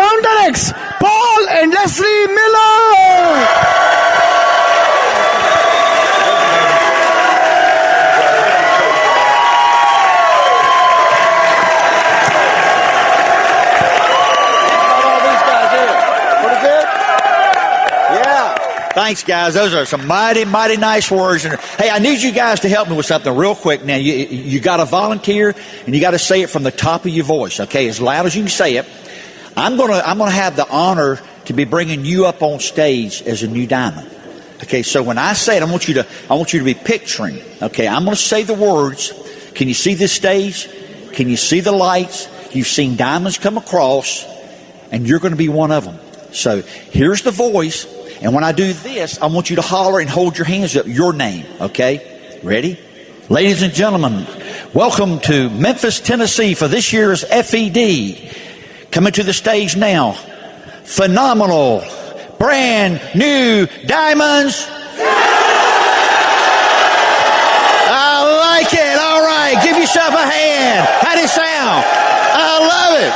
Crown Directs, Paul and Leslie Miller. Thanks, guys. Those are some mighty, mighty nice words. And hey, I need you guys to help me with something real quick. Now, you got to volunteer, and you got to say it from the top of your voice. Okay, as loud as you can say it. I'm gonna have the honor to be bringing you up on stage as a new diamond. Okay, so when I say it, I want you to be picturing. Okay, I'm gonna say the words. Can you see this stage? Can you see the lights? You've seen diamonds come across, and you're going to be one of them. So here's the voice. And when I do this, I want you to holler and hold your hands up, your name, okay? Ready? Ladies and gentlemen, welcome to Memphis, Tennessee for this year's FED. Coming to the stage now, phenomenal, brand new diamonds. I like it. All right, give yourself a hand. How'd it sound? I love it.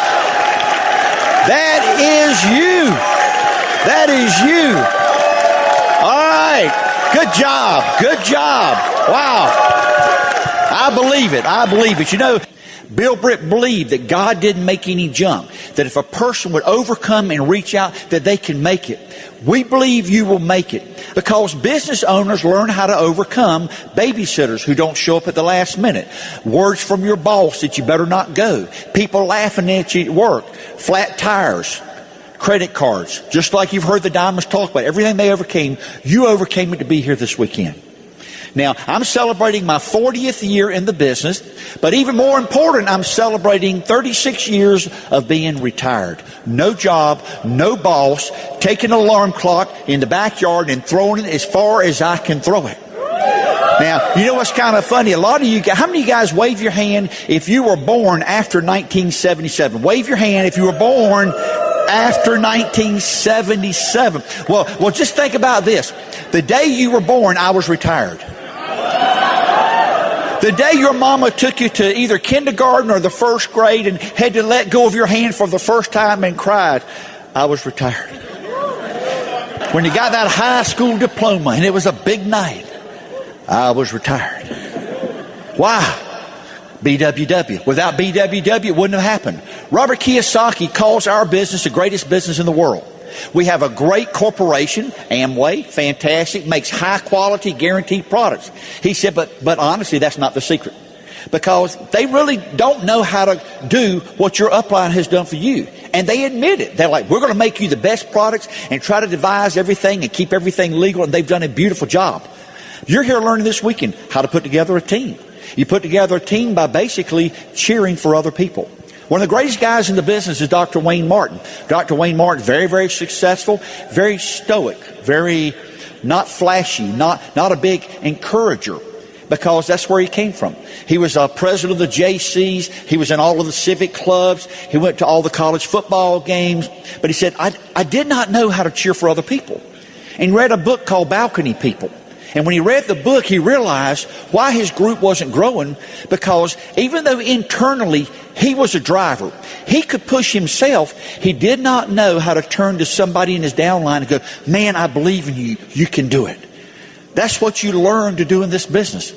That is you. That is you. All right. Good job. Good job. Wow. I believe it. I believe it. You know, Bill Britt believed that God didn't make any junk, that if a person would overcome and reach out, that they can make it. We believe you will make it because business owners learn how to overcome babysitters who don't show up at the last minute, words from your boss that you better not go, people laughing at you at work, flat tires, credit cards, just like you've heard the diamonds talk about. Everything they overcame, you overcame it to be here this weekend. Now, I'm celebrating my 40th year in the business, but even more important, I'm celebrating 36 years of being retired. No job, no boss, taking an alarm clock in the backyard and throwing it as far as I can throw it. Now, you know what's kind of funny? A lot of you guys, how many of you guys wave your hand if you were born after 1977? Wave your hand if you were born after 1977. Well, just think about this. The day you were born, I was retired. The day your mama took you to either kindergarten or the first grade and had to let go of your hand for the first time and cried, I was retired. When you got that high school diploma and it was a big night, I was retired. Why? BWW. Without BWW, it wouldn't have happened. Robert Kiyosaki calls our business the greatest business in the world. We have a great corporation, Amway, fantastic, makes high quality guaranteed products. He said, but honestly, that's not the secret. Because they really don't know how to do what your upline has done for you. And they admit it. They're like, we're going to make you the best products and try to devise everything and keep everything legal. And they've done a beautiful job. You're here learning this weekend how to put together a team. You put together a team by basically cheering for other people. One of the greatest guys in the business is Dr. Wayne Martin. Dr. Wayne Martin, very, very successful, very stoic, very not flashy, not a big encourager, because that's where he came from. He was president of the JCs. He was in all of the civic clubs. He went to all the college football games. But he said, I did not know how to cheer for other people. And read a book called Balcony People. And when he read the book, he realized why his group wasn't growing, because even though internally he was a driver, he could push himself, he did not know how to turn to somebody in his downline and go, man, I believe in you. You can do it. That's what you learn to do in this business.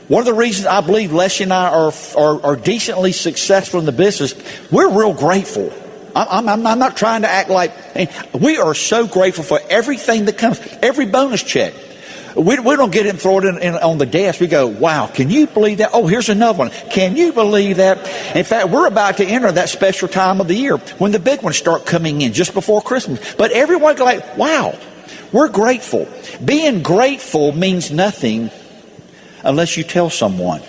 One of the reasons I believe Leslie and I are decently successful in the business, we're real grateful. I'm not trying to act like, we are so grateful for everything that comes, every bonus check. We don't get it and throw it in on the desk. We go, wow, can you believe that? Oh, here's another one. Can you believe that? In fact, we're about to enter that special time of the year when the big ones start coming in just before Christmas. But everyone's like, wow, we're grateful. Being grateful means nothing unless you tell someone.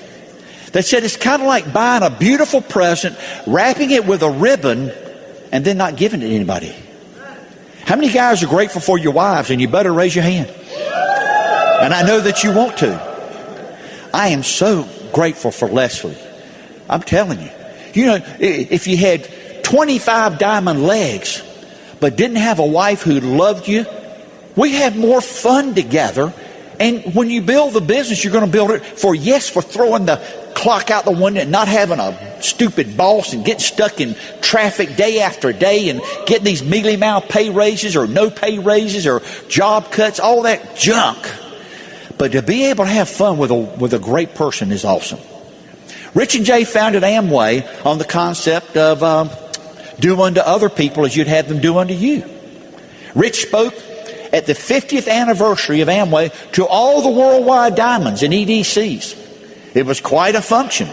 They said it's kind of like buying a beautiful present, wrapping it with a ribbon, and then not giving it to anybody. How many guys are grateful for your wives? And you better raise your hand. And I know that you want to. I am so grateful for Leslie. I'm telling you. You know, if you had 25 diamond legs, but didn't have a wife who loved you, we had more fun together. And when you build the business, you're going to build it for throwing the clock out the window and not having a stupid boss and getting stuck in traffic day after day and getting these mealy mouth pay raises or no pay raises or job cuts, all that junk. But to be able to have fun with a great person is awesome. Rich and Jay founded Amway on the concept of do unto other people as you'd have them do unto you. Rich spoke at the 50th anniversary of Amway to all the worldwide diamonds and EDCs. It was quite a function.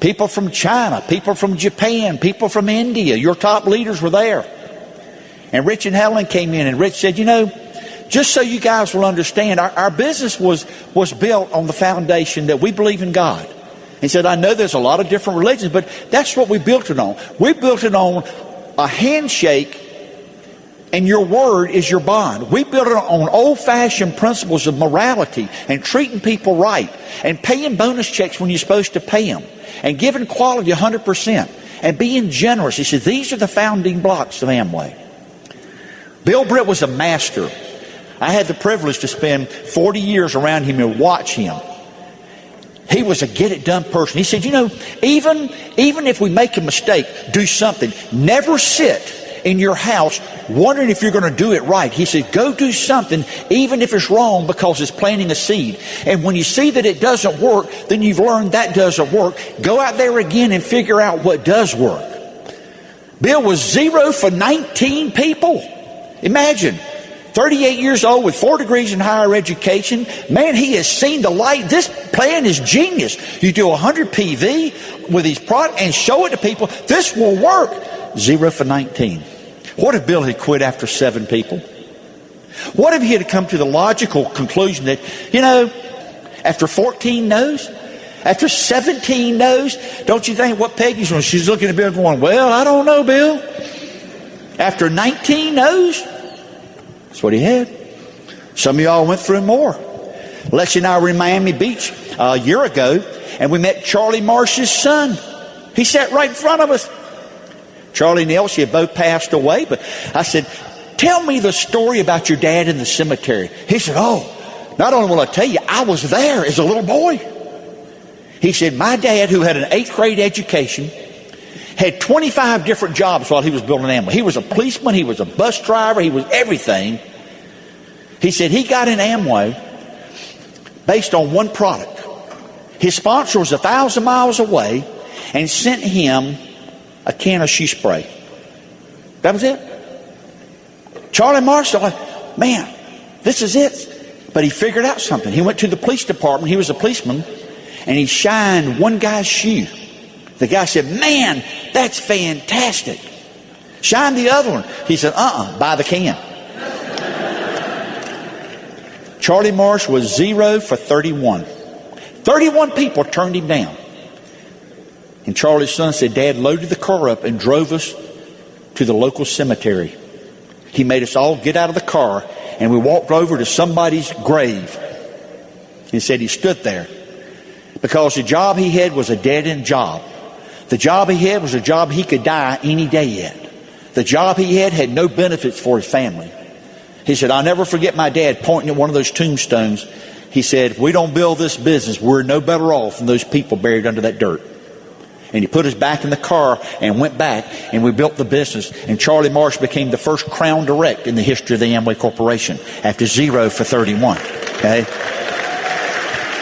People from China, people from Japan, people from India, your top leaders were there. And Rich and Helen came in, and Rich said, you know, just so you guys will understand, our business was built on the foundation that we believe in God. He said, I know there's a lot of different religions, but that's what we built it on. We built it on a handshake, and your word is your bond. We built it on old-fashioned principles of morality and treating people right and paying bonus checks when you're supposed to pay them and giving quality 100% and being generous. He said, these are the founding blocks of Amway. Bill Britt was a master. I had the privilege to spend 40 years around him and watch him. He was a get-it-done person. He said, you know, even if we make a mistake, do something. Never sit in your house wondering if you're going to do it right. He said, go do something even if it's wrong, because it's planting a seed. And when you see that it doesn't work, then you've learned that doesn't work. Go out there again and figure out what does work. Bill was 0 for 19 people. Imagine, 38 years old with 4 degrees in higher education. Man, he has seen the light. This plan is genius. You do 100 PV with these products and show it to people. This will work. 0 for 19. What if Bill had quit after 7 people? What if he had come to the logical conclusion that, you know, after 14 no's, after 17 no's, don't you think what Peggy's doing? She's looking at Bill going, well, I don't know, Bill. After 19 no's, that's what he had. Some of y'all went through more. Leslie and I were in Miami Beach a year ago, and we met Charlie Marsh's son. He sat right in front of us. Charlie and Elsie had both passed away, but I said, tell me the story about your dad in the cemetery. He said, oh, not only will I tell you, I was there as a little boy. He said, my dad, who had an 8th grade education, had 25 different jobs while he was building Amway. He was a policeman, he was a bus driver, he was everything. He said he got in Amway based on one product. His sponsor was 1,000 miles away and sent him a can of shoe spray. That was it. Charlie Marsh thought, man, this is it. But he figured out something. He went to the police department. He was a policeman, and he shined one guy's shoe. The guy said, man, that's fantastic. Shine the other one. He said, buy the can. Charlie Marsh was 0 for 31. 31 people turned him down. And Charlie's son said, Dad loaded the car up and drove us to the local cemetery. He made us all get out of the car, and we walked over to somebody's grave. He said he stood there because the job he had was a dead-end job. The job he had was a job he could die any day at. The job he had no benefits for his family. He said, I'll never forget my dad pointing at one of those tombstones. He said, if we don't build this business, we're no better off than those people buried under that dirt. And he put us back in the car and went back, and we built the business. And Charlie Marsh became the first Crown Direct in the history of the Amway Corporation after 0 for 31. Okay?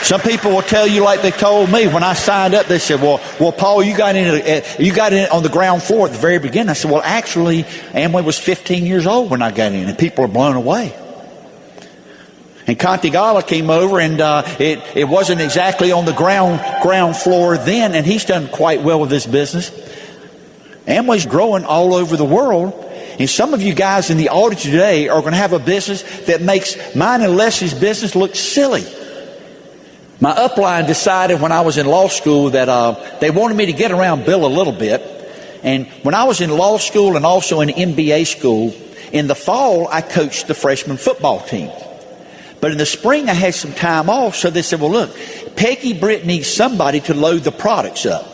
Some people will tell you like they told me when I signed up. They said, well, Paul, you got in on the ground floor at the very beginning. I said, well, actually, Amway was 15 years old when I got in, and people are blown away. And Conte Gala came over, and it wasn't exactly on the ground floor then, and he's done quite well with this business. Amway's growing all over the world, and some of you guys in the audience today are going to have a business that makes mine and Leslie's business look silly. My upline decided when I was in law school that they wanted me to get around Bill a little bit. And when I was in law school and also in MBA school, in the fall I coached the freshman football team. But in the spring, I had some time off, so they said, well, look, Peggy Britt needs somebody to load the products up.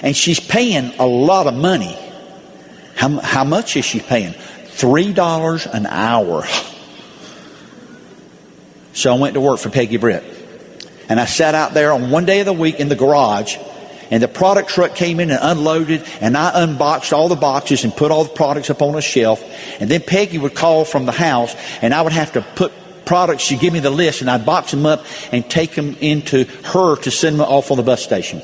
And she's paying a lot of money. How much is she paying? $3 an hour. So I went to work for Peggy Britt. And I sat out there on one day of the week in the garage, And the product truck came in and unloaded, and I unboxed all the boxes and put all the products up on a shelf. And then Peggy would call from the house, and I would have to put products. She'd give me the list, and I'd box them up and take them into her to send them off on the bus station.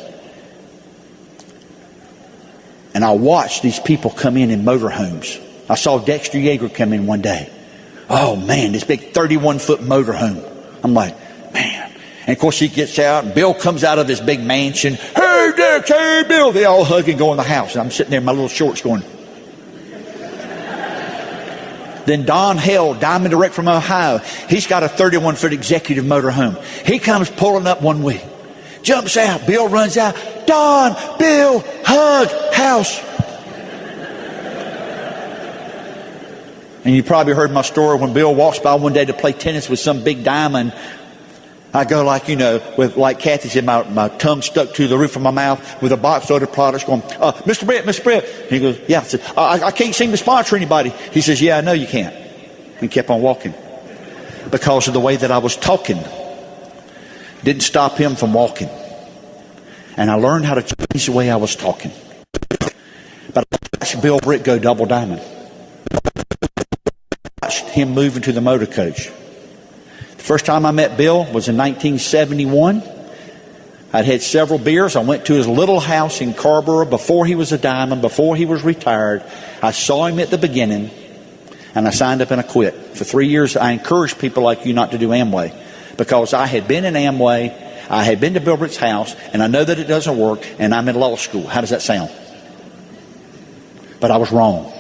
And I watched these people come in motorhomes. I saw Dexter Yeager come in one day. Oh man, this big 31-foot motorhome. I'm like, man. And of course he gets out, and Bill comes out of this big mansion. Hey Dex, hey Bill. They all hug and go in the house. And I'm sitting there in my little shorts going. Then Don Hale, Diamond Direct from Ohio. He's got a 31-foot executive motorhome. He comes pulling up one week. Jumps out. Bill runs out. Don, Bill, hug, house. And you probably heard my story when Bill walks by one day to play tennis with some big diamond. I go like, with like Kathy said, my tongue stuck to the roof of my mouth with a box load of products going, Mr. Brett. And he goes, yeah. I said, I can't seem to sponsor anybody. He says, yeah, I know you can't. And kept on walking. Because of the way that I was talking. Didn't stop him from walking. And I learned how to change the way I was talking. But I watched Bill Britt go double diamond. I watched him move into the motor coach. The first time I met Bill was in 1971. I'd had several beers. I went to his little house in Carrboro before he was a diamond, before he was retired. I saw him at the beginning, and I signed up and I quit. For 3 years, I encouraged people like you not to do Amway, because I had been in Amway, I had been to Bill Britt's house, and I know that it doesn't work, and I'm in law school. How does that sound? But I was wrong.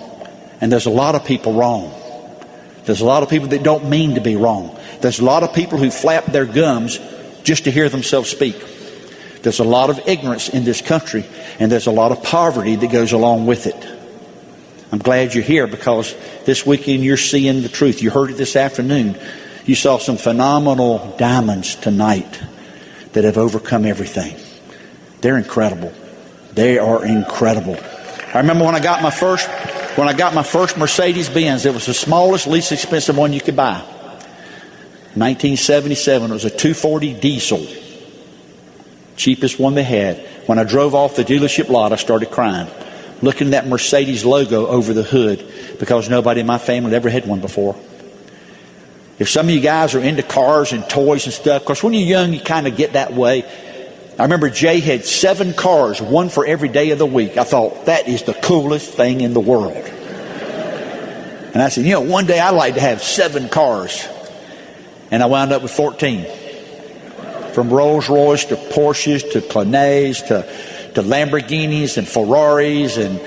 And there's a lot of people wrong. There's a lot of people that don't mean to be wrong. There's a lot of people who flap their gums just to hear themselves speak. There's a lot of ignorance in this country, and there's a lot of poverty that goes along with it. I'm glad you're here, because this weekend you're seeing the truth. You heard it this afternoon. You saw some phenomenal diamonds tonight that have overcome everything. They're incredible. They are incredible. I remember when I got my first Mercedes-Benz, it was the smallest, least expensive one you could buy. 1977, it was a 240 diesel. Cheapest one they had. When I drove off the dealership lot, I started crying, looking at that Mercedes logo over the hood, because nobody in my family ever had one before. If some of you guys are into cars and toys and stuff, because when you're young, you kind of get that way. I remember Jay had 7 cars, one for every day of the week. I thought, that is the coolest thing in the world. And I said, one day I'd like to have 7 cars. And I wound up with 14. From Rolls Royce to Porsches to Clonays to Lamborghinis and Ferraris and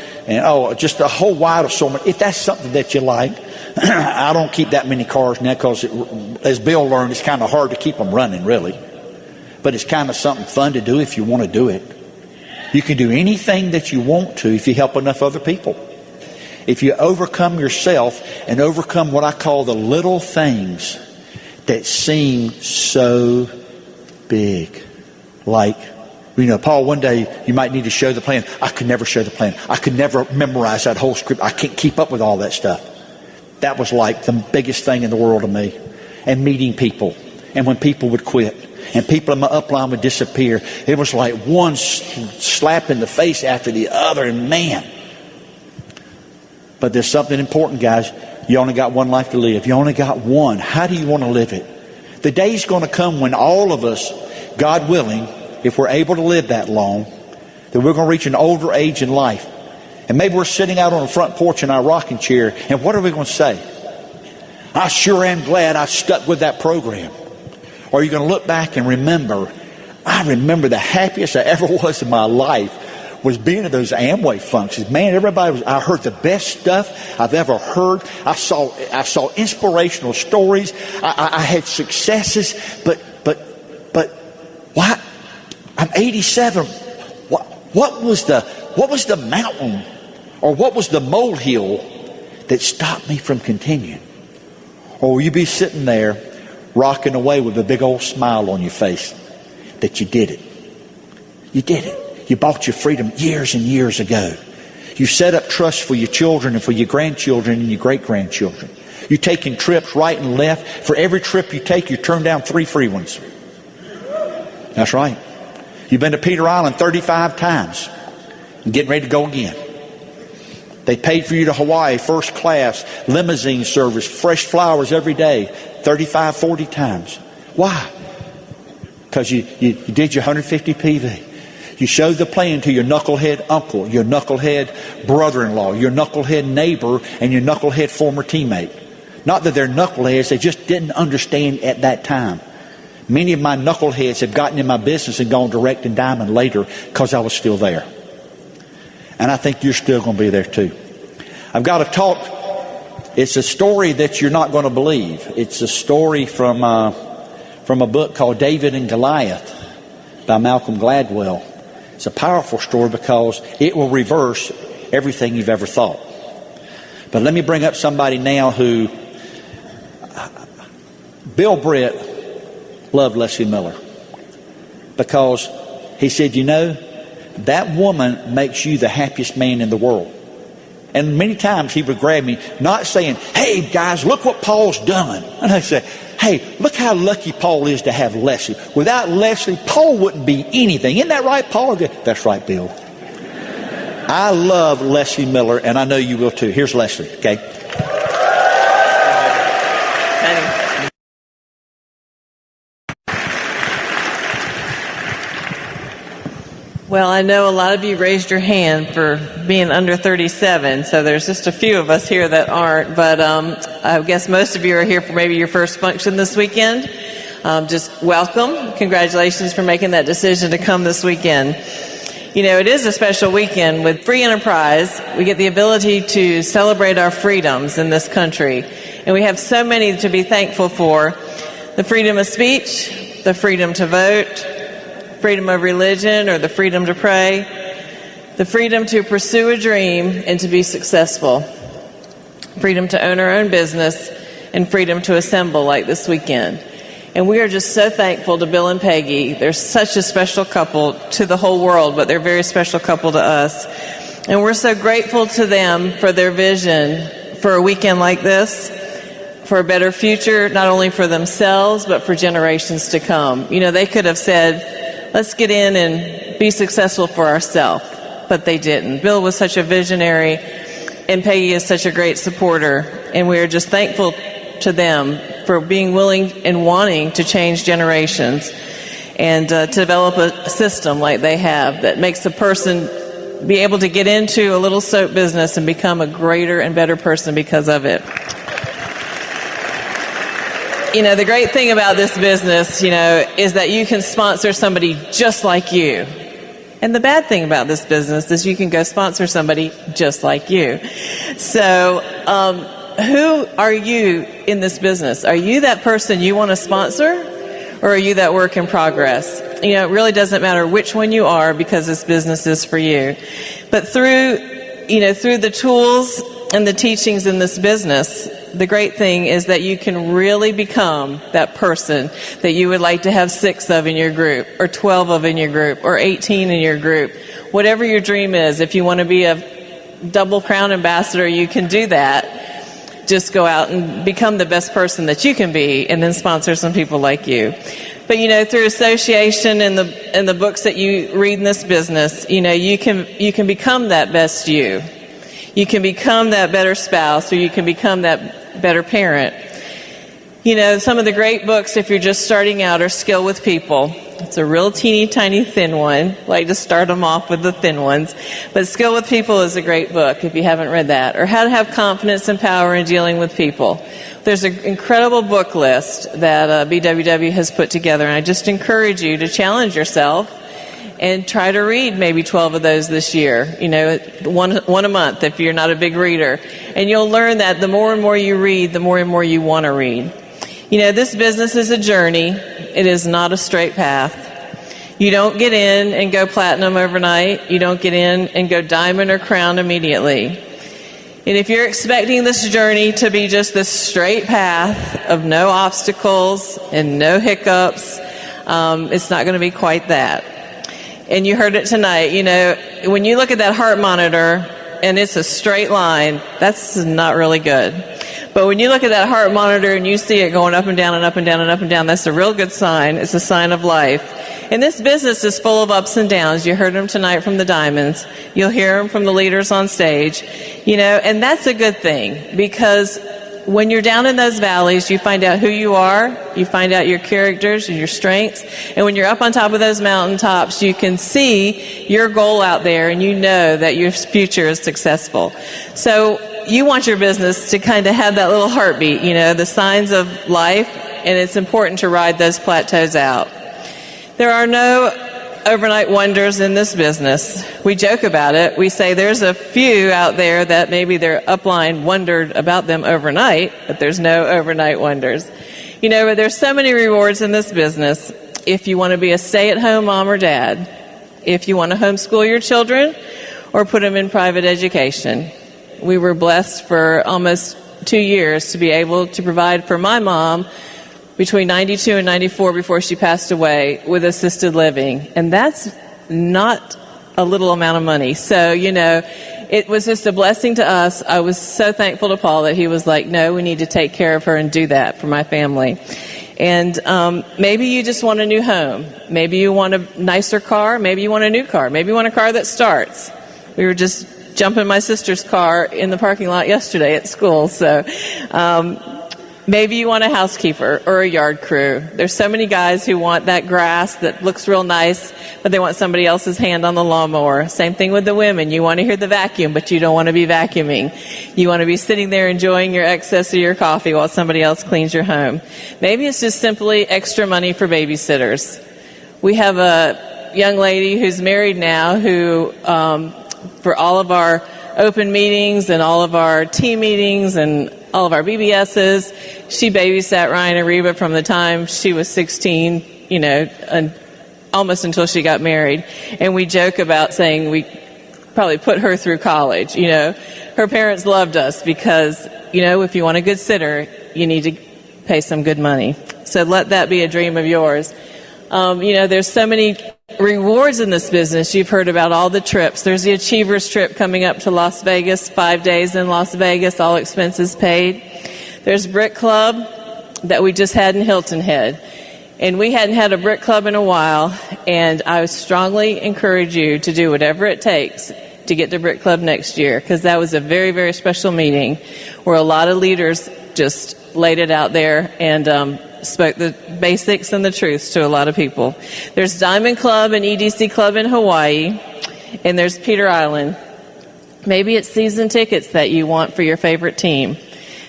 just a whole wide assortment. If that's something that you like, I don't keep that many cars now, because as Bill learned, it's kind of hard to keep them running, really. But it's kind of something fun to do if you want to do it. You can do anything that you want to if you help enough other people. If you overcome yourself and overcome what I call the little things that seem so big. Like, Paul, one day you might need to show the plan. I could never show the plan. I could never memorize that whole script. I can't keep up with all that stuff. That was like the biggest thing in the world to me. And meeting people. And when people would quit. And people in my upline would disappear. It was like one slap in the face after the other. And man. But there's something important, guys. You only got one life to live. You only got one. How do you want to live it? The day's going to come when all of us, God willing, if we're able to live that long, that we're going to reach an older age in life. And maybe we're sitting out on the front porch in our rocking chair, and what are we going to say? I sure am glad I stuck with that program. Or are you going to look back and remember, I remember the happiest I ever was in my life was being at those Amway functions. Man, I heard the best stuff I've ever heard. I saw inspirational stories. I had successes, but what? I'm 87. What was the mountain, or what was the molehill that stopped me from continuing? Or will you be sitting there rocking away with a big old smile on your face that you did it? You did it. You bought your freedom years and years ago. You set up trusts for your children and for your grandchildren and your great-grandchildren. You're taking trips right and left. For every trip you take, you turn down 3 free ones. That's right. You've been to Peter Island 35 times and getting ready to go again. They paid for you to Hawaii, first class, limousine service, fresh flowers every day, 35, 40 times. Why? Because you did your 150 PV. You showed the plan to your knucklehead uncle, your knucklehead brother-in-law, your knucklehead neighbor, and your knucklehead former teammate. Not that they're knuckleheads, they just didn't understand at that time. Many of my knuckleheads have gotten in my business and gone direct and diamond later because I was still there. And I think you're still going to be there too. I've got a talk. It's a story that you're not going to believe. It's a story from a book called David and Goliath by Malcolm Gladwell. It's a powerful story because it will reverse everything you've ever thought. But let me bring up somebody now who, Bill Britt loved Leslie Miller because he said, you know, that woman makes you the happiest man in the world. And many times he would grab me, not saying, hey guys, look what Paul's done. And I say, hey, look how lucky Paul is to have Leslie. Without Leslie, Paul wouldn't be anything. Isn't that right, Paul? That's right, Bill. I love Leslie Miller, and I know you will too. Here's Leslie, okay? Well, I know a lot of you raised your hand for being under 37, so there's just a few of us here that aren't, but I guess most of you are here for maybe your first function this weekend. Just welcome. Congratulations for making that decision to come this weekend. You know, it is a special weekend. With free enterprise, we get the ability to celebrate our freedoms in this country, and we have so many to be thankful for. The freedom of speech, the freedom to vote, freedom of religion or the freedom to pray, the freedom to pursue a dream and to be successful, freedom to own our own business, and freedom to assemble like this weekend. And we are just so thankful to Bill and Peggy. They're such a special couple to the whole world, but they're a very special couple to us. And we're so grateful to them for their vision for a weekend like this, for a better future, not only for themselves, but for generations to come. You know, they could have said, let's get in and be successful for ourselves. But they didn't. Bill was such a visionary, and Peggy is such a great supporter. And we are just thankful to them for being willing and wanting to change generations and to develop a system like they have that makes a person be able to get into a little soap business and become a greater and better person because of it. You know, the great thing about this business, you know, is that you can sponsor somebody just like you. And the bad thing about this business is you can go sponsor somebody just like you. So, who are you in this business? Are you that person you want to sponsor, or are you that work in progress? You know, it really doesn't matter which one you are because this business is for you. But through the tools and the teachings in this business, the great thing is that you can really become that person that you would like to have 6 of in your group, or 12 of in your group, or 18 in your group. Whatever your dream is, if you want to be a double crown ambassador, you can do that. Just go out and become the best person that you can be, and then sponsor some people like you. But you know, through association and the books that you read in this business, you know, you can become that best you. You can become that better spouse, or you can become that better parent. You know, some of the great books, if you're just starting out, are Skill with People. It's a real teeny tiny thin one. I like to start them off with the thin ones. But Skill with People is a great book if you haven't read that. Or How to Have Confidence and Power in Dealing with People. There's an incredible book list that BWW has put together, and I just encourage you to challenge yourself and try to read maybe 12 of those this year. You know, one a month if you're not a big reader. And you'll learn that the more and more you read, the more and more you want to read. You know, this business is a journey. It is not a straight path. You don't get in and go platinum overnight. You don't get in and go diamond or crown immediately. And if you're expecting this journey to be just this straight path of no obstacles and no hiccups, it's not going to be quite that. And you heard it tonight, you know, when you look at that heart monitor and it's a straight line, that's not really good. But when you look at that heart monitor and you see it going up and down and up and down and up and down, that's a real good sign. It's a sign of life. And this business is full of ups and downs. You heard them tonight from the Diamonds. You'll hear them from the leaders on stage. And that's a good thing, because when you're down in those valleys, you find out who you are, you find out your characters and your strengths, and when you're up on top of those mountaintops, you can see your goal out there, and you know that your future is successful. So you want your business to kind of have that little heartbeat, the signs of life, and it's important to ride those plateaus out. There are no overnight wonders in this business. We joke about it. We say there's a few out there that maybe their upline wondered about them overnight, but there's no overnight wonders. But there's so many rewards in this business. If you want to be a stay-at-home mom or dad, if you want to homeschool your children or put them in private education. We were blessed for almost 2 years to be able to provide for my mom between 92 and 94 before she passed away with assisted living. And that's not a little amount of money. So, it was just a blessing to us. I was so thankful to Paul that he was like, no, we need to take care of her and do that for my family. And maybe you just want a new home. Maybe you want a nicer car. Maybe you want a new car. Maybe you want a car that starts. We were just jumping my sister's car in the parking lot yesterday at school. So, maybe you want a housekeeper or a yard crew. There's so many guys who want that grass that looks real nice, but they want somebody else's hand on the lawnmower. Same thing with the women. You want to hear the vacuum, but you don't want to be vacuuming. You want to be sitting there enjoying your excess of your coffee while somebody else cleans your home. Maybe it's just simply extra money for babysitters. We have a young lady who's married now who, for all of our open meetings and all of our team meetings and all of our BBSs, she babysat Ryan and Reba from the time she was 16, and almost until she got married. And we joke about saying we probably put her through college. Her parents loved us because, if you want a good sitter, you need to pay some good money. So let that be a dream of yours. There's so many rewards in this business. You've heard about all the trips. There's the Achievers trip coming up to Las Vegas, 5 days in Las Vegas, all expenses paid. There's Brick Club that we just had in Hilton Head. And we hadn't had a Brick Club in a while, and I would strongly encourage you to do whatever it takes to get to Brick Club next year, because that was a very, very special meeting where a lot of leaders just laid it out there and spoke the basics and the truths to a lot of people. There's Diamond Club and EDC Club in Hawaii, and there's Peter Island. Maybe it's season tickets that you want for your favorite team.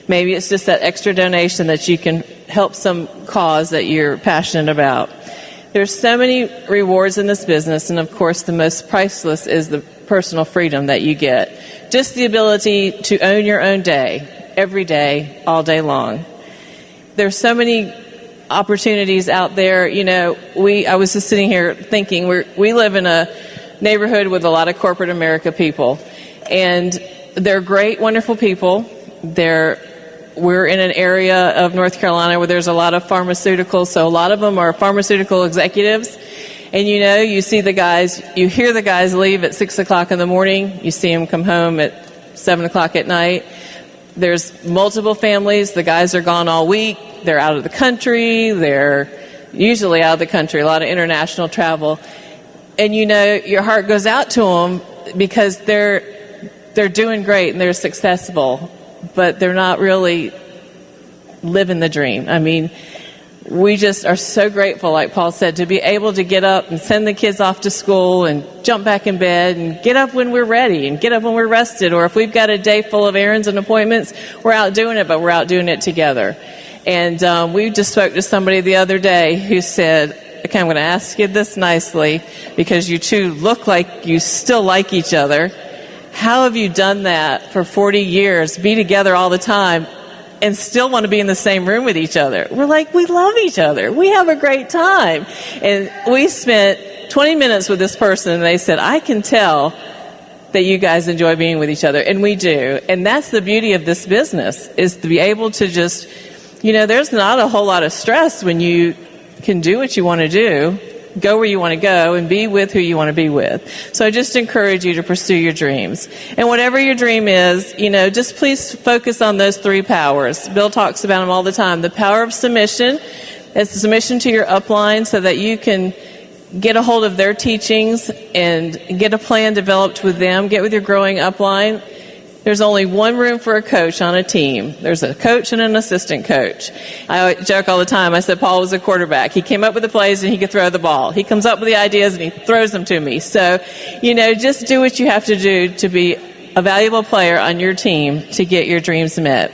Maybe it's just that extra donation that you can help some cause that you're passionate about. There's so many rewards in this business, and of course the most priceless is the personal freedom that you get. Just the ability to own your own day, every day, all day long. There's so many opportunities out there. I was just sitting here thinking, we live in a neighborhood with a lot of corporate America people, and they're great, wonderful people. We're in an area of North Carolina where there's a lot of pharmaceuticals, so a lot of them are pharmaceutical executives. And you see the guys, you hear the guys leave at 6 o'clock in the morning, you see them come home at 7 o'clock at night. There's multiple families, the guys are gone all week, they're out of the country, they're usually out of the country, a lot of international travel. And your heart goes out to them because they're doing great and they're successful, but they're not really living the dream. I mean, we just are so grateful, like Paul said, to be able to get up and send the kids off to school and jump back in bed and get up when we're ready and get up when we're rested. Or if we've got a day full of errands and appointments, we're out doing it, but we're out doing it together. And we just spoke to somebody the other day who said, okay, I'm going to ask you this nicely because you two look like you still like each other. How have you done that for 40 years, be together all the time, and still want to be in the same room with each other? We're like, we love each other. We have a great time. And we spent 20 minutes with this person, and they said, I can tell that you guys enjoy being with each other. And we do. And that's the beauty of this business, is to be able to just, there's not a whole lot of stress when you can do what you want to do, go where you want to go and be with who you want to be with. So I just encourage you to pursue your dreams. And whatever your dream is, just please focus on those 3 powers. Bill talks about them all the time. The power of submission. It's the submission to your upline so that you can get a hold of their teachings and get a plan developed with them. Get with your growing upline. There's only one room for a coach on a team. There's a coach and an assistant coach. I joke all the time. I said Paul was a quarterback. He came up with the plays and he could throw the ball. He comes up with the ideas and he throws them to me. So, just do what you have to do to be a valuable player on your team to get your dreams met.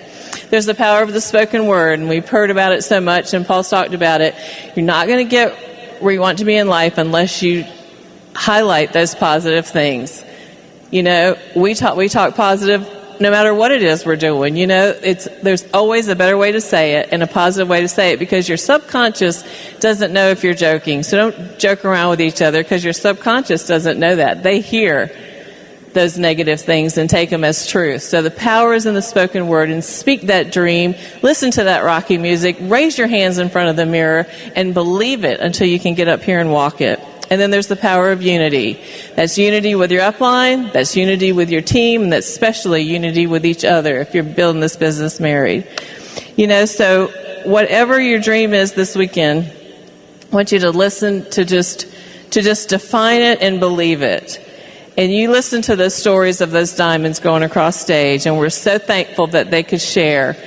There's the power of the spoken word, and we've heard about it so much, and Paul's talked about it. You're not going to get where you want to be in life unless you highlight those positive things. We talk positive no matter what it is we're doing. There's always a better way to say it and a positive way to say it, because your subconscious doesn't know if you're joking. So don't joke around with each other, because your subconscious doesn't know that. They hear those negative things and take them as truth. So the power is in the spoken word, and speak that dream. Listen to that Rocky music. Raise your hands in front of the mirror and believe it until you can get up here and walk it. And then there's the power of unity. That's unity with your upline, that's unity with your team, and that's especially unity with each other if you're building this business married. So whatever your dream is this weekend, I want you to listen to just define it and believe it. And you listen to the stories of those diamonds going across stage, and we're so thankful that they could share.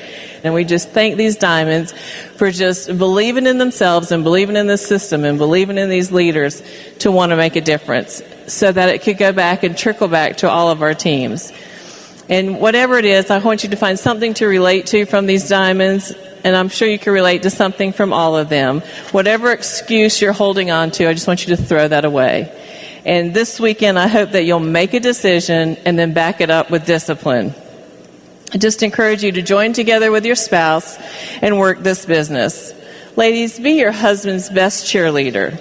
And we just thank these diamonds for just believing in themselves and believing in the system and believing in these leaders to want to make a difference, so that it could go back and trickle back to all of our teams. And whatever it is, I want you to find something to relate to from these diamonds, and I'm sure you can relate to something from all of them. Whatever excuse you're holding on to, I just want you to throw that away. And this weekend, I hope that you'll make a decision and then back it up with discipline. I just encourage you to join together with your spouse and work this business. Ladies, be your husband's best cheerleader.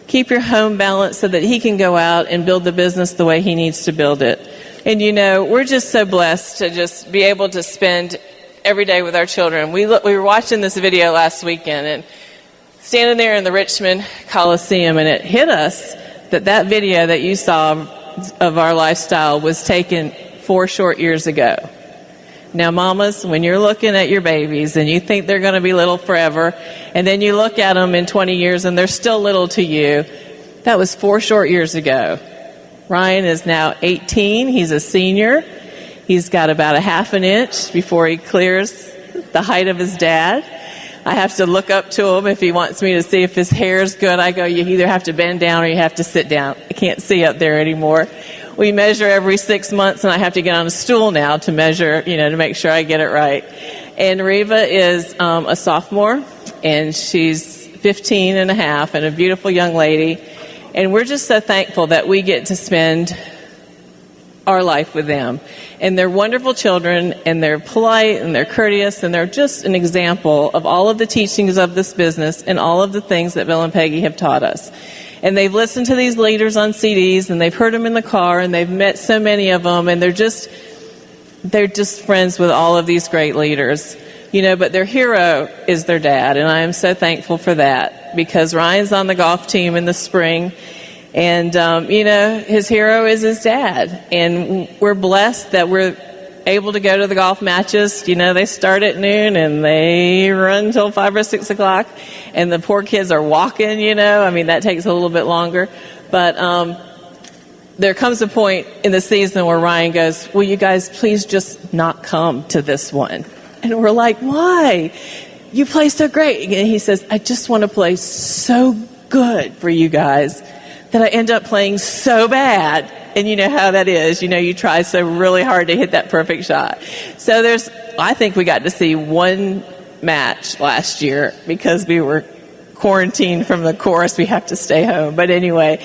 Keep your home balanced so that he can go out and build the business the way he needs to build it. And we're just so blessed to just be able to spend every day with our children. We were watching this video last weekend and standing there in the Richmond Coliseum, and it hit us that video that you saw of our lifestyle was taken 4 short years ago. Now, mamas, when you're looking at your babies and you think they're going to be little forever, and then you look at them in 20 years and they're still little to you, that was 4 short years ago. Ryan is now 18. He's a senior. He's got about a half an inch before he clears the height of his dad. I have to look up to him if he wants me to see if his hair is good. I go, you either have to bend down or you have to sit down. I can't see up there anymore. We measure every 6 months, and I have to get on a stool now to measure, to make sure I get it right. And Reva is a sophomore, and she's 15 and a half, and a beautiful young lady. And we're just so thankful that we get to spend our life with them. And they're wonderful children, and they're polite, and they're courteous, and they're just an example of all of the teachings of this business and all of the things that Bill and Peggy have taught us. And they've listened to these leaders on CDs, and they've heard them in the car, and they've met so many of them, and they're just friends with all of these great leaders. But their hero is their dad, and I am so thankful for that, because Ryan's on the golf team in the spring, and, his hero is his dad. And we're blessed that we're able to go to the golf matches. They start at noon and they run till 5 or 6 o'clock. And the poor kids are walking, that takes a little bit longer. But there comes a point in the season where Ryan goes, will you guys please just not come to this one? And we're like, why? You play so great. And he says, I just want to play so good for you guys that I end up playing so bad. And you know how that is. You try so really hard to hit that perfect shot. So I think we got to see one match last year because we were quarantined from the course. We have to stay home. But anyway,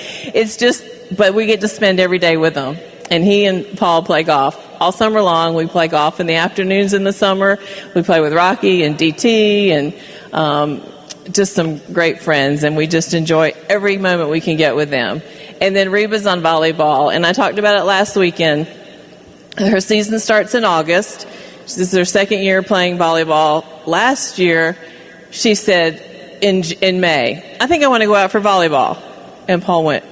but we get to spend every day with them. And he and Paul play golf all summer long. We play golf in the afternoons in the summer. We play with Rocky and DT and just some great friends, and we just enjoy every moment we can get with them. And then Reba's on volleyball, and I talked about it last weekend. Her season starts in August. This is her second year playing volleyball. Last year, she said, in May, I think I want to go out for volleyball. And Paul went,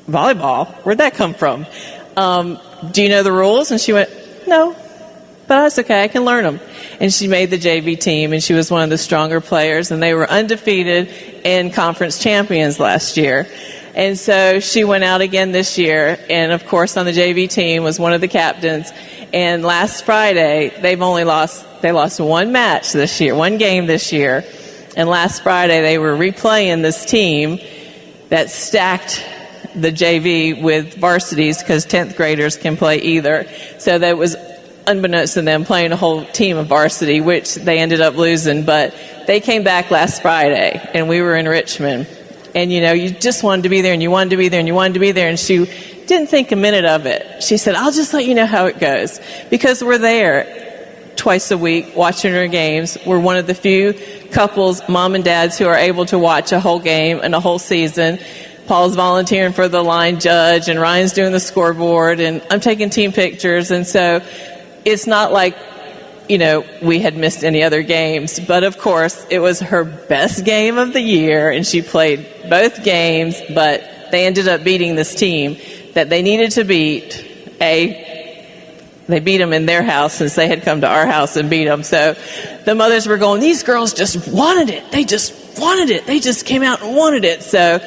volleyball? Where'd that come from? Do you know the rules? And she went, no, but that's okay. I can learn them. And she made the JV team, and she was one of the stronger players, and they were undefeated and conference champions last year. And so she went out again this year, and of course on the JV team was one of the captains. And last Friday, they lost one match this year, one game this year. And last Friday they were replaying this team that stacked the JV with varsities because 10th graders can play either. So that was unbeknownst to them playing a whole team of varsity, which they ended up losing. But they came back last Friday, and we were in Richmond. And, you just wanted to be there, and you wanted to be there, and you wanted to be there. And she didn't think a minute of it. She said, I'll just let you know how it goes. Because we're there twice a week watching her games. We're one of the few couples, mom and dads, who are able to watch a whole game and a whole season. Paul's volunteering for the line judge, and Ryan's doing the scoreboard, and I'm taking team pictures. And so it's not like, we had missed any other games. But, of course, it was her best game of the year, and she played both games, but they ended up beating this team that they needed to beat. They beat them in their house since they had come to our house and beat them. So the mothers were going, these girls just wanted it. They just wanted it. They just came out and wanted it. So,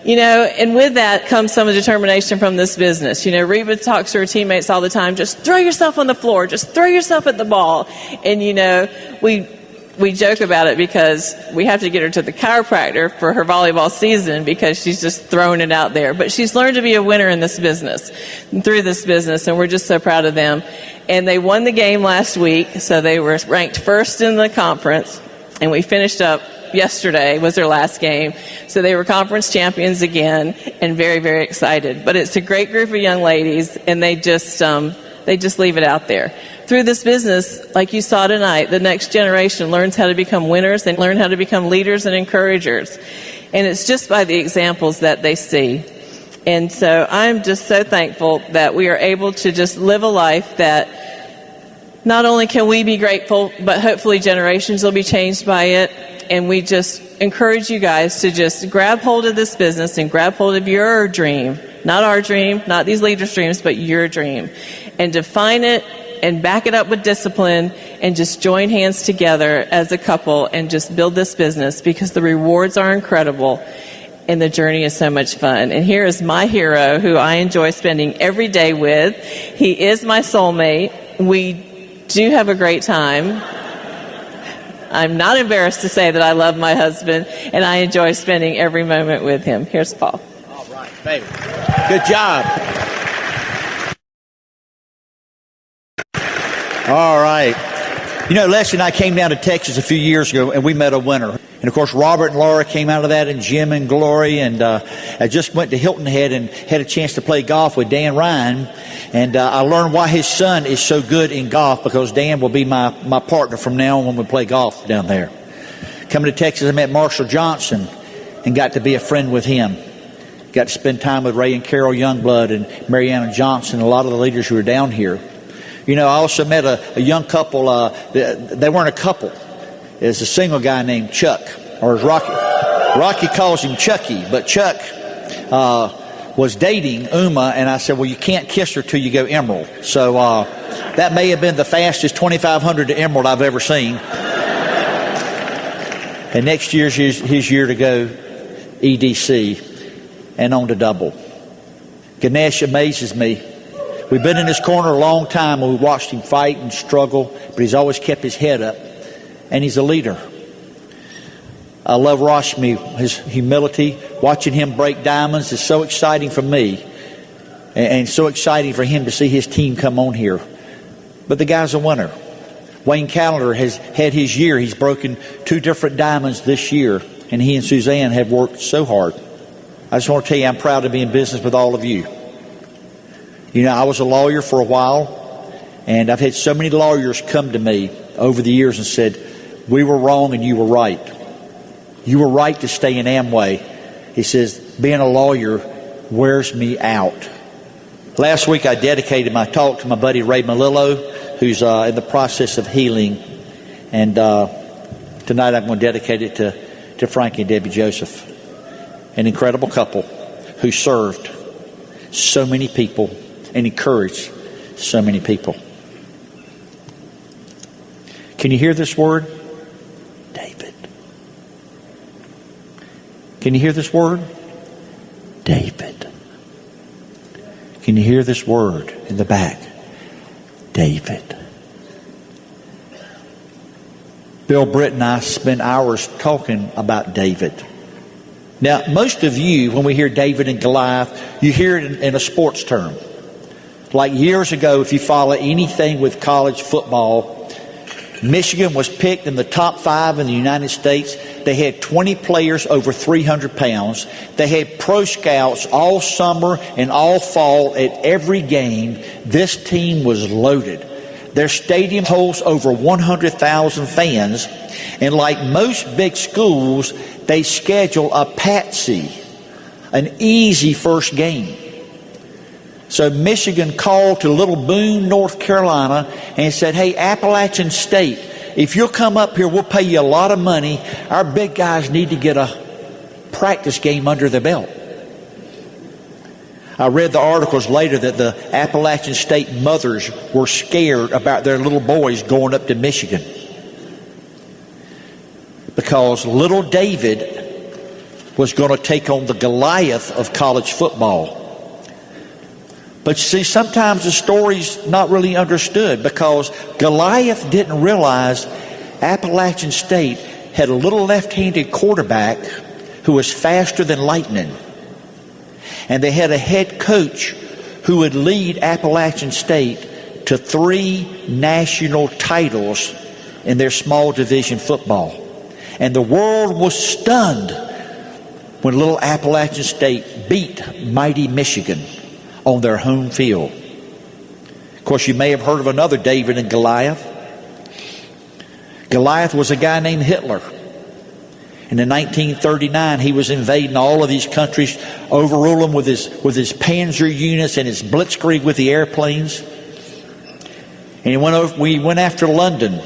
and with that comes some determination from this business. Reba talks to her teammates all the time, just throw yourself on the floor, just throw yourself at the ball. And, we joke about it because we have to get her to the chiropractor for her volleyball season because she's just throwing it out there. But she's learned to be a winner in this business, through this business, and we're just so proud of them. And they won the game last week, so they were ranked first in the conference, and we finished up yesterday was their last game. So they were conference champions again, and very, very excited. But it's a great group of young ladies, and they just leave it out there. Through this business, like you saw tonight, the next generation learns how to become winners and learn how to become leaders and encouragers. And it's just by the examples that they see. And so I'm just so thankful that we are able to just live a life that not only can we be grateful, but hopefully generations will be changed by it. And we just encourage you guys to just grab hold of this business and grab hold of your dream. Not our dream, not these leaders' dreams, but your dream. And define it and back it up with discipline and just join hands together as a couple and just build this business because the rewards are incredible and the journey is so much fun. And here is my hero who I enjoy spending every day with. He is my soulmate. We do have a great time. I'm not embarrassed to say that I love my husband and I enjoy spending every moment with him. Here's Paul. All right, baby. Good job. All right. Leslie and I came down to Texas a few years ago, and we met a winner. And, of course, Robert and Laura came out of that, and Jim and Glory. And I just went to Hilton Head and had a chance to play golf with Dan Ryan. And I learned why his son is so good in golf, because Dan will be my partner from now on when we play golf down there. Coming to Texas, I met Marshall Johnson and got to be a friend with him. Got to spend time with Ray and Carol Youngblood and Mariana Johnson, a lot of the leaders who are down here. I also met a young couple. They weren't a couple. It's a single guy named Chuck, or as Rocky calls him Chucky. But Chuck was dating Uma, and I said, well, you can't kiss her till you go Emerald. So that may have been the fastest 2,500 to Emerald I've ever seen. And next year's his year to go EDC and on to double. Ganesh amazes me. We've been in his corner a long time, and we watched him fight and struggle, but he's always kept his head up, and he's a leader. I love Rashmi, his humility. Watching him break diamonds is so exciting for me, and so exciting for him to see his team come on here. But the guy's a winner. Wayne Callender has had his year. He's broken 2 different diamonds this year, and he and Suzanne have worked so hard. I just want to tell you, I'm proud to be in business with all of you. I was a lawyer for a while, and I've had so many lawyers come to me over the years and said, we were wrong and you were right. You were right to stay in Amway. He says, being a lawyer wears me out. Last week I dedicated my talk to my buddy Ray Malillo, who's in the process of healing. And tonight I'm going to dedicate it to to Frankie and Debbie Joseph, an incredible couple who served so many people and encouraged so many people. Can you hear this word? David. Can you hear this word? David. Can you hear this word in the back? David. Bill Britt and I spent hours talking about David. Now, most of you, when we hear David and Goliath, you hear it in a sports term. Like years ago, if you follow anything with college football, Michigan was picked in the top 5 in the United States. They had 20 players over 300 pounds. They had pro scouts all summer and all fall at every game. This team was loaded. Their stadium holds over 100,000 fans. And like most big schools, they schedule a patsy, an easy first game. So Michigan called to Little Boone, North Carolina, and said, hey, Appalachian State, if you'll come up here, we'll pay you a lot of money. Our big guys need to get a practice game under their belt. I read the articles later that the Appalachian State mothers were scared about their little boys going up to Michigan, because little David was going to take on the Goliath of college football. But you see, sometimes the story's not really understood, because Goliath didn't realize Appalachian State had a little left-handed quarterback who was faster than lightning. And they had a head coach who would lead Appalachian State to 3 national titles in their small division football. And the world was stunned when little Appalachian State beat mighty Michigan on their home field. Of course, you may have heard of another David and Goliath. Goliath was a guy named Hitler. And in 1939, he was invading all of these countries, overruling them with his Panzer units and his blitzkrieg with the airplanes. And we went after London.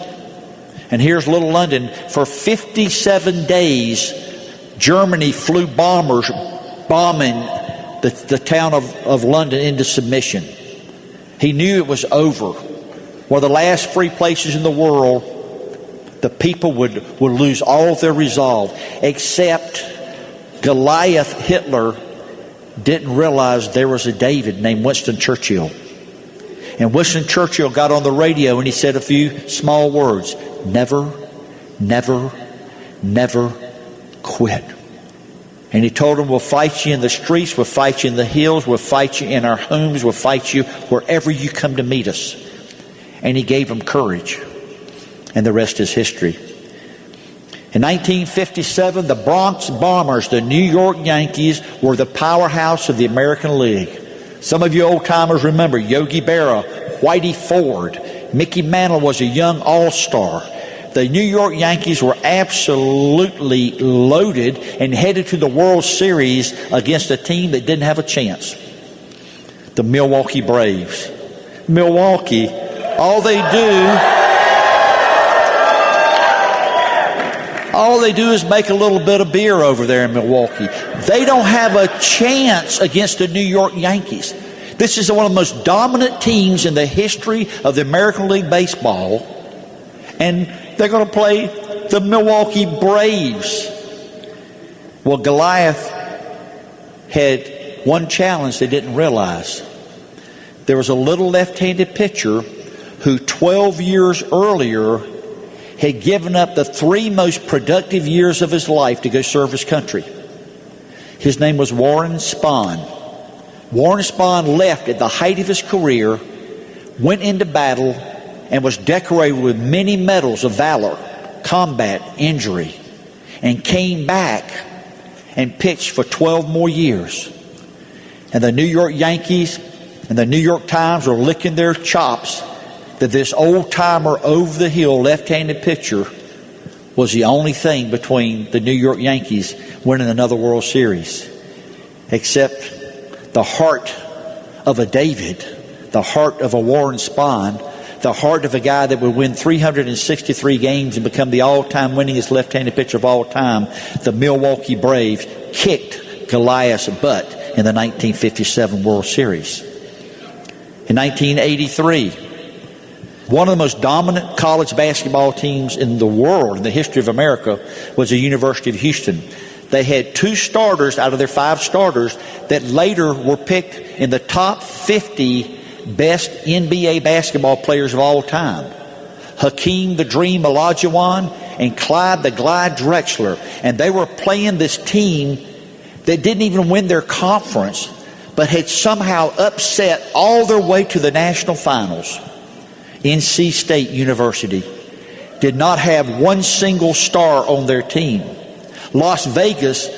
And here's little London. For 57 days, Germany flew bombers bombing the town of London into submission. He knew it was over. One of the last free places in the world, the people would lose all of their resolve, except Goliath Hitler didn't realize there was a David named Winston Churchill. And Winston Churchill got on the radio and he said a few small words: never, never, never quit. And he told them, we'll fight you in the streets, we'll fight you in the hills, we'll fight you in our homes, we'll fight you wherever you come to meet us. And he gave them courage. And the rest is history. In 1957, the Bronx Bombers, the New York Yankees, were the powerhouse of the American League. Some of you old-timers remember Yogi Berra, Whitey Ford. Mickey Mantle was a young all-star. The New York Yankees were absolutely loaded and headed to the World Series against a team that didn't have a chance. The Milwaukee Braves. Milwaukee, all they do is make a little bit of beer over there in Milwaukee. They don't have a chance against the New York Yankees. This is one of the most dominant teams in the history of the American League Baseball. And they're going to play the Milwaukee Braves. Well, Goliath had one challenge they didn't realize. There was a little left-handed pitcher who 12 years earlier had given up the 3 most productive years of his life to go serve his country. His name was Warren Spahn. Warren Spahn left at the height of his career, went into battle, and was decorated with many medals of valor, combat, injury, and came back and pitched for 12 more years. And the New York Yankees and the New York Times were licking their chops that this old-timer over-the-hill left-handed pitcher was the only thing between the New York Yankees winning another World Series. Except the heart of a David, the heart of a Warren Spahn, the heart of a guy that would win 363 games and become the all-time winningest left-handed pitcher of all time, the Milwaukee Braves, kicked Goliath's butt in the 1957 World Series. In 1983, one of the most dominant college basketball teams in the world, in the history of America, was the University of Houston. They had 2 starters out of their 5 starters that later were picked in the top 50 best NBA basketball players of all time. Hakeem the Dream Olajuwon and Clyde the Glide Drexler. And they were playing this team that didn't even win their conference, but had somehow upset all their way to the national finals. NC State University did not have one single star on their team. Las Vegas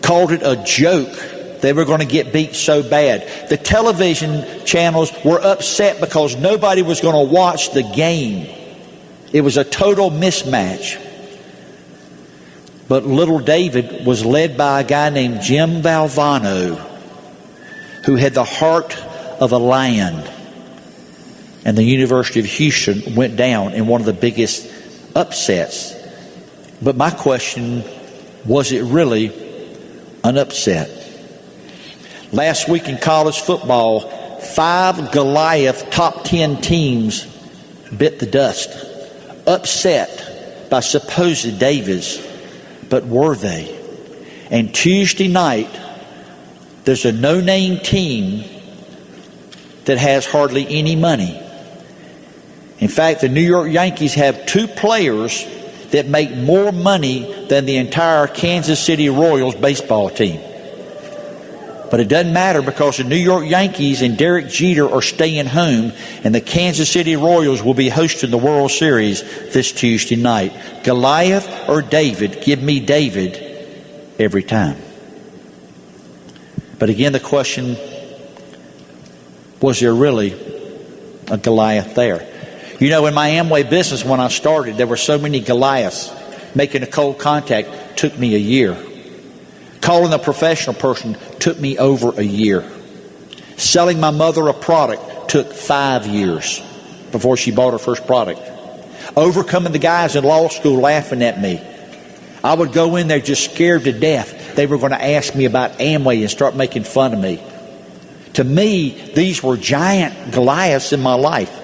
called it a joke. They were going to get beat so bad. The television channels were upset because nobody was going to watch the game. It was a total mismatch. But little David was led by a guy named Jim Valvano, who had the heart of a lion. And the University of Houston went down in one of the biggest upsets. But my question, was it really an upset? Last week in college football, 5 Goliath top 10 teams bit the dust, upset by supposed Davids. But were they? And Tuesday night, there's a no-name team that has hardly any money. In fact, the New York Yankees have 2 players that make more money than the entire Kansas City Royals baseball team. But it doesn't matter because the New York Yankees and Derek Jeter are staying home, and the Kansas City Royals will be hosting the World Series this Tuesday night. Goliath or David? Give me David every time. But again, the question, was there really a Goliath there? You know, in my Amway business when I started, there were so many Goliaths. Making a cold contact took me a year. Calling a professional person took me over a year. Selling my mother a product took 5 years before she bought her first product. Overcoming the guys in law school laughing at me. I would go in there just scared to death. They were going to ask me about Amway and start making fun of me. To me, these were giant Goliaths in my life.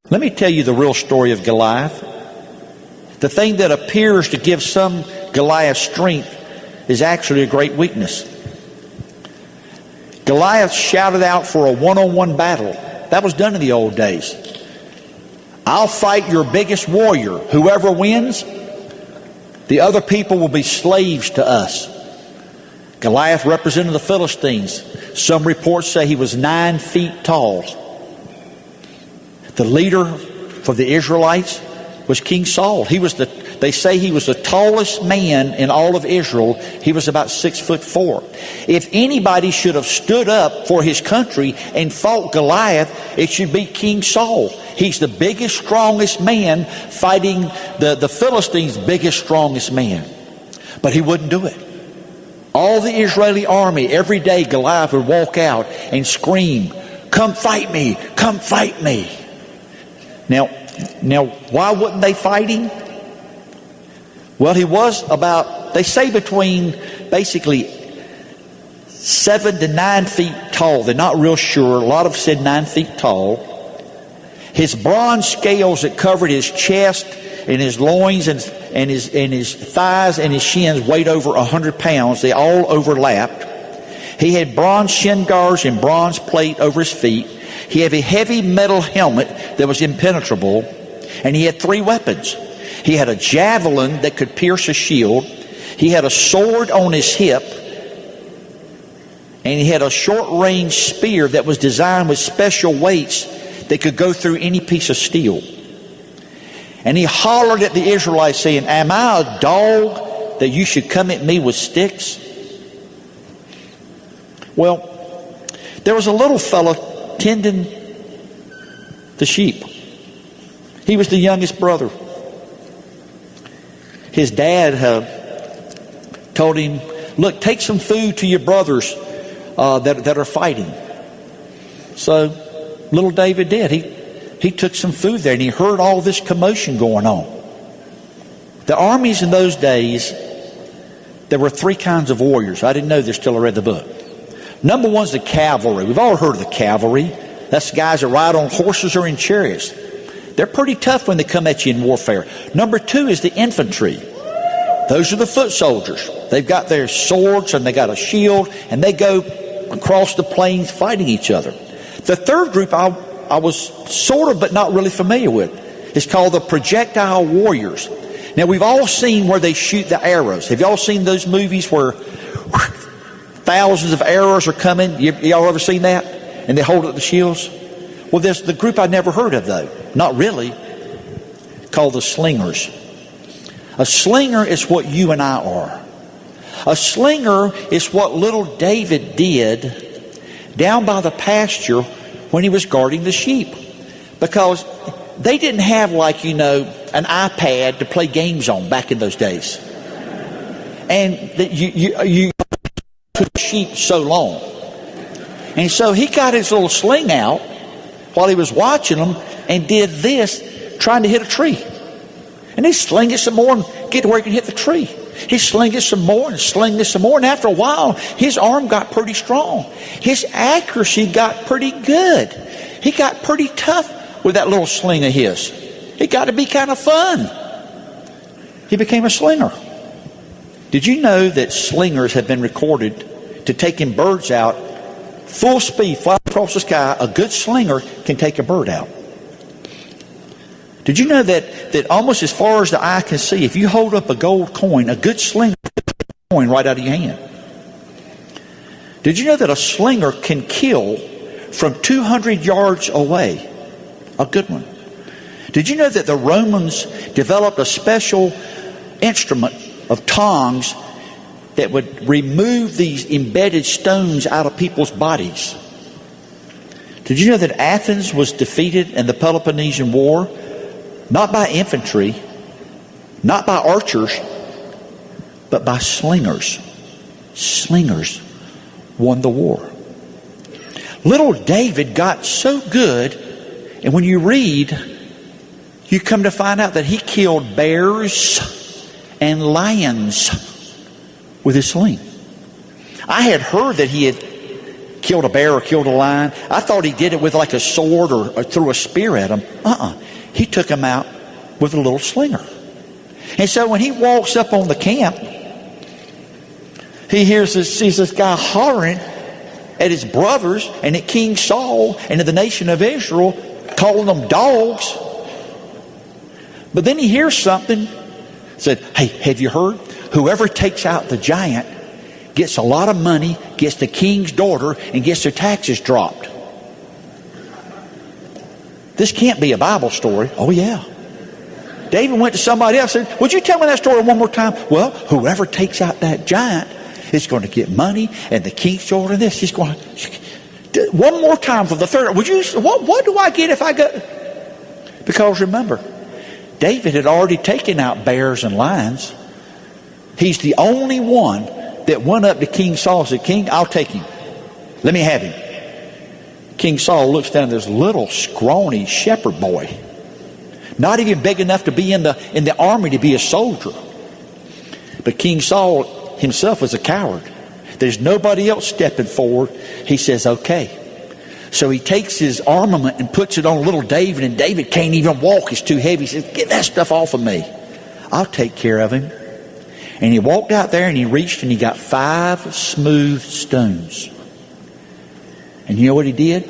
Let me tell you the real story of Goliath. The thing that appears to give some Goliath strength is actually a great weakness. Goliath shouted out for a one-on-one battle. That was done in the old days. I'll fight your biggest warrior. Whoever wins, the other people will be slaves to us. Goliath represented the Philistines. Some reports say he was 9 feet tall. The leader for the Israelites was King Saul. They say he was the tallest man in all of Israel. He was about 6'4". If anybody should have stood up for his country and fought Goliath, it should be King Saul. He's the biggest, strongest man fighting the Philistines' biggest, strongest man. But he wouldn't do it. All the Israeli army, every day Goliath would walk out and scream, "Come fight me, come fight me." Now, why wouldn't they fight him? Well, he was about, they say between basically 7 to 9 feet tall. They're not real sure. A lot have said 9 feet tall. His bronze scales that covered his chest and his loins and his thighs and his shins weighed over 100 pounds. They all overlapped. He had bronze shin guards and bronze plate over his feet. He had a heavy metal helmet that was impenetrable, and he had 3 weapons. He had a javelin that could pierce a shield. He had a sword on his hip, and he had a short-range spear that was designed with special weights that could go through any piece of steel. And he hollered at the Israelites saying, "Am I a dog that you should come at me with sticks?" Well, there was a little fella tending the sheep. He was the youngest brother. His dad told him, "Look, take some food to your brothers that are fighting." So little David did. He took some food there, and he heard all this commotion going on. The armies in those days, there were three kinds of warriors. I didn't know this till I read the book. Number one is the cavalry. We've all heard of the cavalry. That's the guys that ride on horses or in chariots. They're pretty tough when they come at you in warfare. Number two is the infantry. Those are the foot soldiers. They've got their swords and they got a shield, and they go across the plains fighting each other. The third group I was sort of but not really familiar with. It's called the projectile warriors. Now, we've all seen where they shoot the arrows. Have y'all seen those movies where thousands of arrows are coming? Y'all ever seen that? And they hold up the shields? Well, there's the group I never heard of, though. Not really. Called the slingers. A slinger is what you and I are. A slinger is what little David did down by the pasture when he was guarding the sheep. Because they didn't have, like, an iPad to play games on back in those days. And you took sheep so long. And so he got his little sling out while he was watching them and did this, trying to hit a tree. And he sling it some more and get to where he can hit the tree. He sling it some more and sling it some more. And after a while, his arm got pretty strong. His accuracy got pretty good. He got pretty tough with that little sling of his. It got to be kind of fun. He became a slinger. Did you know that slingers have been recorded to taking birds out full speed, fly across the sky? A good slinger can take a bird out. Did you know that almost as far as the eye can see, if you hold up a gold coin, a good slinger can take a coin right out of your hand? Did you know that a slinger can kill from 200 yards away? A good one. Did you know that the Romans developed a special instrument of tongs that would remove these embedded stones out of people's bodies? Did you know that Athens was defeated in the Peloponnesian War? Not by infantry, not by archers, but by slingers. Slingers won the war. Little David got so good, and when you read, you come to find out that he killed bears and lions with his sling. I had heard that he had killed a bear or killed a lion. I thought he did it with like a sword or threw a spear at him. He took him out with a little slinger. And so when he walks up on the camp, he sees this guy hollering at his brothers and at King Saul and at the nation of Israel, calling them dogs. But then he hears something, said, "Hey, have you heard? Whoever takes out the giant gets a lot of money, gets the king's daughter, and gets their taxes dropped." This can't be a Bible story. Oh, yeah. David went to somebody else and said, "Would you tell me that story one more time?" "Well, whoever takes out that giant is going to get money, and the king's daughter and this. He's going to, one more time for the third. What do I get if I go?" Because remember, David had already taken out bears and lions. He's the only one that went up to King Saul and said, "King, I'll take him. Let me have him." King Saul looks down at this little scrawny shepherd boy, not even big enough to be in the army to be a soldier. But King Saul himself was a coward. There's nobody else stepping forward. He says, "Okay." So he takes his armament and puts it on little David, and David can't even walk. It's too heavy. He says, "Get that stuff off of me. I'll take care of him." And he walked out there and he reached and he got 5 smooth stones. And you know what he did?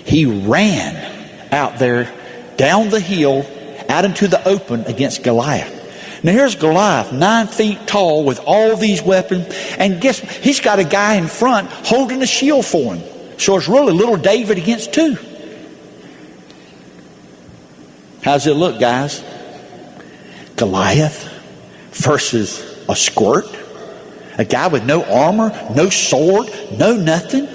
He ran out there, down the hill, out into the open against Goliath. Now here's Goliath, 9 feet tall with all these weapons. And guess what? He's got a guy in front holding a shield for him. So it's really little David against 2. How's it look, guys? Goliath versus a squirt? A guy with no armor, no sword, no nothing?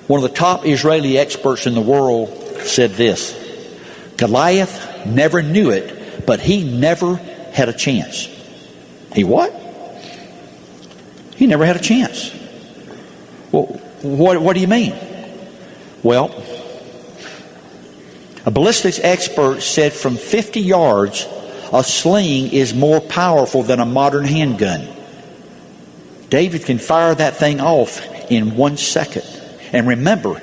One of the top Israeli experts in the world said this: Goliath never knew it, but he never had a chance. He what? He never had a chance. Well, what do you mean? Well, a ballistics expert said from 50 yards, a sling is more powerful than a modern handgun. David can fire that thing off in 1 second. And remember,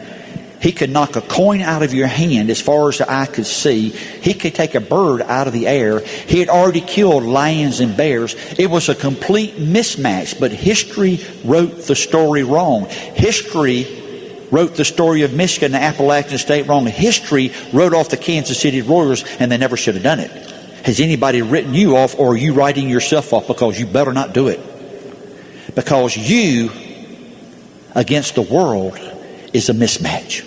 he could knock a coin out of your hand as far as the eye could see. He could take a bird out of the air. He had already killed lions and bears. It was a complete mismatch, but history wrote the story wrong. History wrote the story of Michigan and Appalachian State wrong. History wrote off the Kansas City Royals, and they never should have done it. Has anybody written you off, or are you writing yourself off? Because you better not do it. Because you against the world is a mismatch.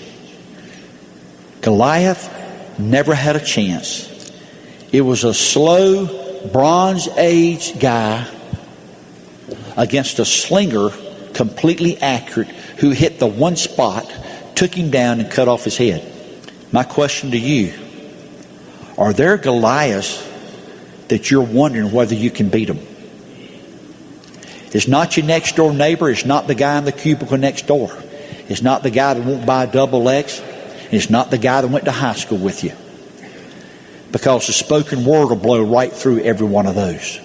Goliath never had a chance. It was a slow Bronze Age guy against a slinger, completely accurate, who hit the one spot, took him down and cut off his head. My question to you, are there Goliaths that you're wondering whether you can beat them? It's not your next door neighbor. It's not the guy in the cubicle next door. It's not the guy that won't buy double X. It's not the guy that went to high school with you. Because the spoken word will blow right through every one of those.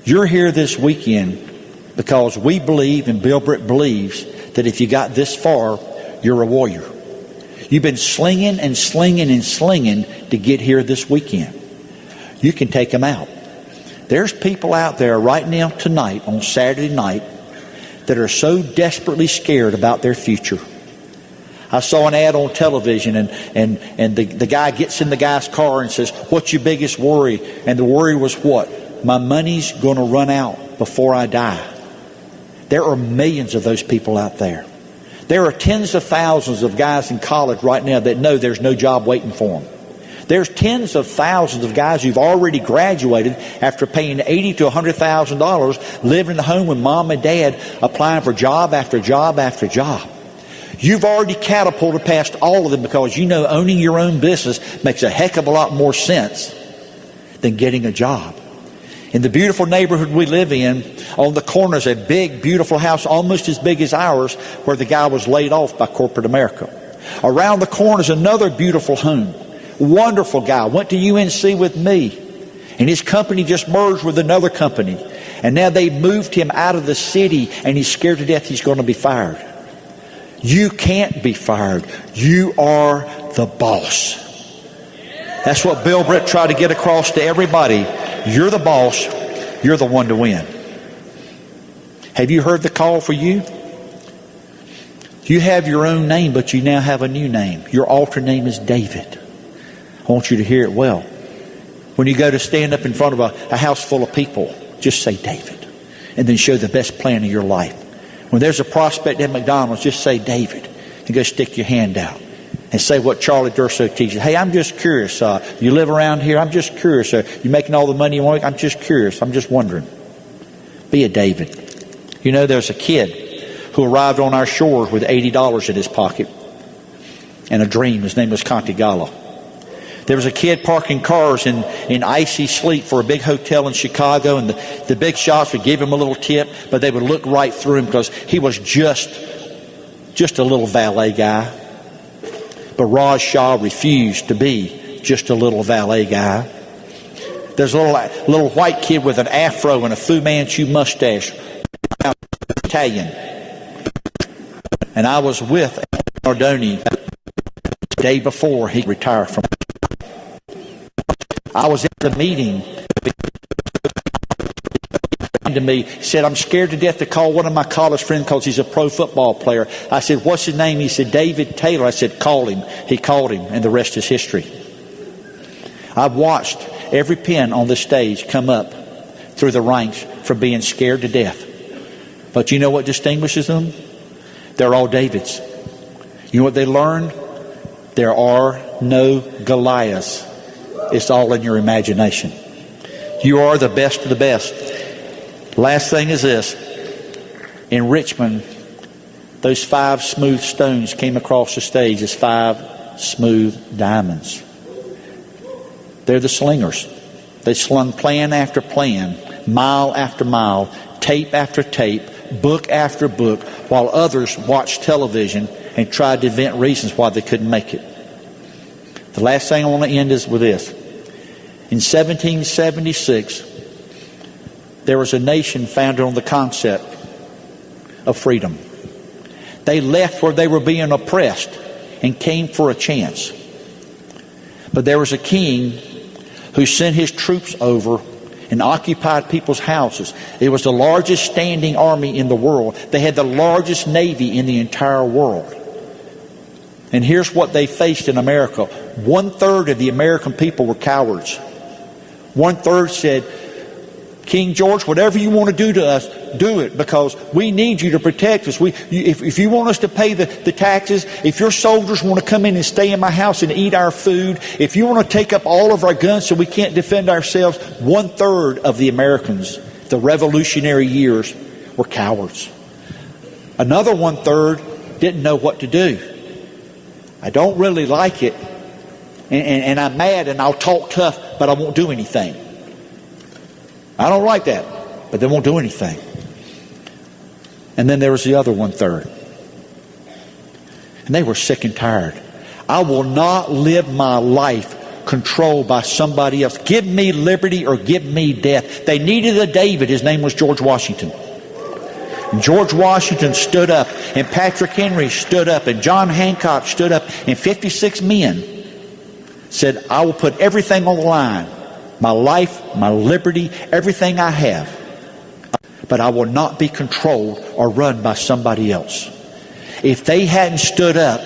You're here this weekend because we believe, and Bill Britt believes, that if you got this far, you're a warrior. You've been slinging and slinging and slinging to get here this weekend. You can take them out. There's people out there right now tonight, on Saturday night, that are so desperately scared about their future. I saw an ad on television, and the guy gets in the guy's car and says, "What's your biggest worry?" And the worry was what? My money's going to run out before I die. There are millions of those people out there. There are tens of thousands of guys in college right now that know there's no job waiting for them. There's tens of thousands of guys who've already graduated after paying $80,000 to $100,000, living at home with mom and dad, applying for job after job after job. You've already catapulted past all of them because you know owning your own business makes a heck of a lot more sense than getting a job. In the beautiful neighborhood we live in, on the corner is a big, beautiful house, almost as big as ours, where the guy was laid off by corporate America. Around the corner is another beautiful home. Wonderful guy. Went to UNC with me. And his company just merged with another company. And now they've moved him out of the city, and he's scared to death he's going to be fired. You can't be fired. You are the boss. That's what Bill Britt tried to get across to everybody. You're the boss. You're the one to win. Have you heard the call for you? You have your own name, but you now have a new name. Your altar name is David. I want you to hear it well. When you go to stand up in front of a house full of people, just say David. And then show the best plan of your life. When there's a prospect at McDonald's, just say David. And go stick your hand out. And say what Charlie Durso teaches. Hey, I'm just curious. You live around here? I'm just curious. You making all the money you want? I'm just curious. I'm just wondering. Be a David. You know, there's a kid who arrived on our shores with $80 in his pocket and a dream. His name was Conti Gallo. There was a kid parking cars in icy sleet for a big hotel in Chicago, and the big shots would give him a little tip, but they would look right through him because he was just a little valet guy. But Raj Shah refused to be just a little valet guy. There's a little white kid with an afro and a Fu Manchu mustache, Italian. And I was with Nardoni the day before he retired from. I was at the meeting. To me, he said, "I'm scared to death to call one of my college friends because he's a pro football player." I said, "What's his name?" He said, "David Taylor." I said, "Call him." He called him, and the rest is history. I've watched every pen on the stage come up through the ranks from being scared to death. But you know what distinguishes them? They're all Davids. You know what they learned? There are no Goliaths. It's all in your imagination. You are the best of the best. Last thing is this. In Richmond, those 5 smooth stones came across the stage as 5 smooth diamonds. They're the slingers. They slung plan after plan, mile after mile, tape after tape, book after book, while others watched television and tried to invent reasons why they couldn't make it. The last thing I want to end is with this. In 1776, there was a nation founded on the concept of freedom. They left where they were being oppressed and came for a chance. But there was a king who sent his troops over and occupied people's houses. It was the largest standing army in the world. They had the largest navy in the entire world. And here's what they faced in America. 1/3 of the American people were cowards. 1/3 said, King George, whatever you want to do to us, do it, because we need you to protect us. If you want us to pay the taxes, if your soldiers want to come in and stay in my house and eat our food, if you want to take up all of our guns so we can't defend ourselves, 1/3 of the Americans, the Revolutionary years, were cowards. Another 1/3 didn't know what to do. I don't really like it, and I'm mad, and I'll talk tough, but I won't do anything. I don't like that, but they won't do anything. And then there was the other 1/3. And they were sick and tired. I will not live my life controlled by somebody else. Give me liberty or give me death. They needed a David. His name was George Washington. And George Washington stood up, and Patrick Henry stood up, and John Hancock stood up, and 56 men said, I will put everything on the line. My life, my liberty, everything I have. But I will not be controlled or run by somebody else. If they hadn't stood up,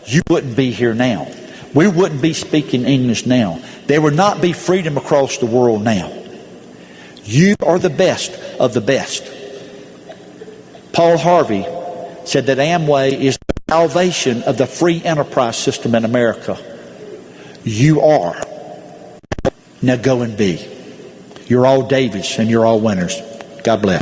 you wouldn't be here now. We wouldn't be speaking English now. There would not be freedom across the world now. You are the best of the best. Paul Harvey said that Amway is the salvation of the free enterprise system in America. You are. Now go and be. You're all Davids and you're all winners. God bless.